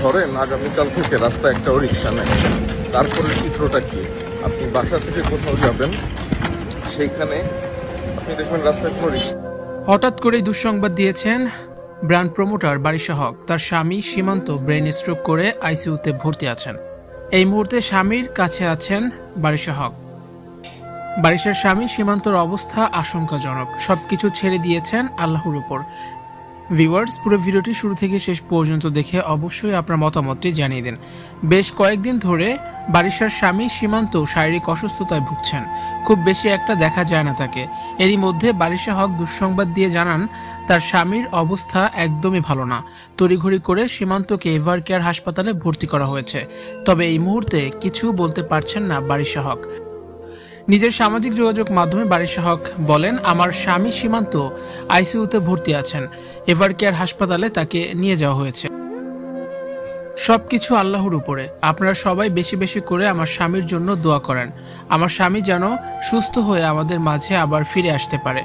ধরেন আগামীকাল থেকে রাস্তায় একটাও রিক্সা নেই, তারপরে চিত্রটা কি? আপনি বাসা থেকে কোথাও যাবেন, সেইখানে আপনি দেখবেন রাস্তায় কোনো রিক্সা। হঠাৎ করেই দুঃসংবাদ দিয়েছেন ব্র্যান্ড প্রমোটার বারিশা হক। তার স্বামী সীমান্ত ব্রেন স্ট্রোক করে আইসিইউতে ভর্তি আছেন। এই মুহূর্তে স্বামীর কাছে আছেন বারিশা হক। বারিশার স্বামী সীমান্তর অবস্থা আশঙ্কাজনক। সবকিছু ছেড়ে দিয়েছেন আল্লাহর উপর। ভিউয়ার্স, পুরো ভিডিওটি শুরু থেকে শেষ পর্যন্ত দেখে অবশ্যই আপনার মতামতটি জানিয়ে দিন। বেশ কয়েকদিন ধরে বারিশার স্বামী সীমান্ত শারীরিক অসুস্থতায় ভুগছেন। খুব বেশি একটা দেখা যায় না তাকে। এরই মধ্যে বারিশা হক দুঃসংবাদ দিয়ে জানান তার স্বামীর অবস্থা একদমই ভালো না। তড়িঘড়ি করে সীমান্তকে এভার কেয়ার হাসপাতালে ভর্তি করা হয়েছে। তবে এই মুহূর্তে কিছু বলতে পারছেন না বারিশা হক। নিজের সামাজিক যোগাযোগ মাধ্যমে বারিশা হক বলেন, আমার স্বামী সীমান্ত আইসিইউতে ভর্তি আছেন। এভার কেয়ার হাসপাতালে তাকে নিয়ে যাওয়া হয়েছে। সবকিছু আল্লাহর উপরে। আপনারা সবাই বেশি বেশি করে আমার স্বামীর জন্য দোয়া করেন। আমার স্বামী যেন সুস্থ হয়ে আমাদের মাঝে আবার ফিরে আসতে পারে।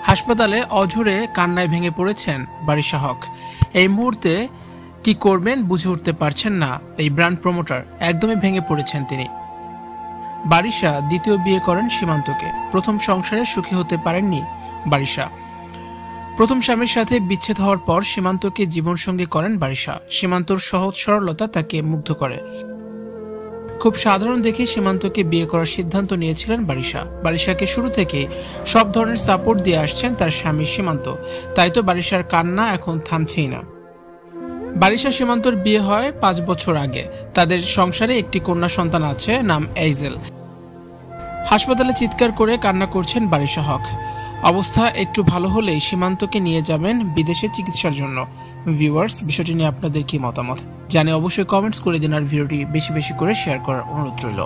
হাসপাতালে অঝরে কান্নায় ভেঙে পড়েছেন বারিশা হক। এই মুহূর্তে কি করবেন বুঝে উঠতে পারছেন না এই ব্র্যান্ড প্রমোটার। একদমই ভেঙে পড়েছেন তিনি। বারিশা দ্বিতীয় বিয়ে করেন সীমান্তকে। প্রথম সংসারে সুখী হতে পারেননি বারিশা। প্রথম স্বামীর সাথে বিচ্ছেদ হওয়ার পর সীমান্তকে জীবনসঙ্গী করেন বারিশা। সীমান্তর সহজ সরলতা তাকে মুগ্ধ করে। খুব সাধারণ দেখে সীমান্তকে বিয়ে করার সিদ্ধান্ত নিয়েছিলেন বারিশা। বারিশাকে শুরু থেকে সব ধরনের সাপোর্ট দিয়ে আসছেন তার স্বামী সীমান্ত। তাই তো বারিশার কান্না এখন থামছেই না। বারিশা সীমান্তর বিয়ে হয় 5 বছর আগে। তাদের সংসারে একটি কন্যা সন্তান আছে, নাম এইজেল। হাসপাতালে চিৎকার করে কান্না করছেন বারিশা হক। অবস্থা একটু ভালো হলেই সীমান্তকে নিয়ে যাবেন বিদেশে চিকিৎসার জন্য। ভিউয়ার্স, বিষয়টি নিয়ে আপনাদের কি মতামত জানে অবশ্যই কমেন্টস করে দিন, আর ভিডিওটি বেশি বেশি করে শেয়ার করার অনুরোধ রইল।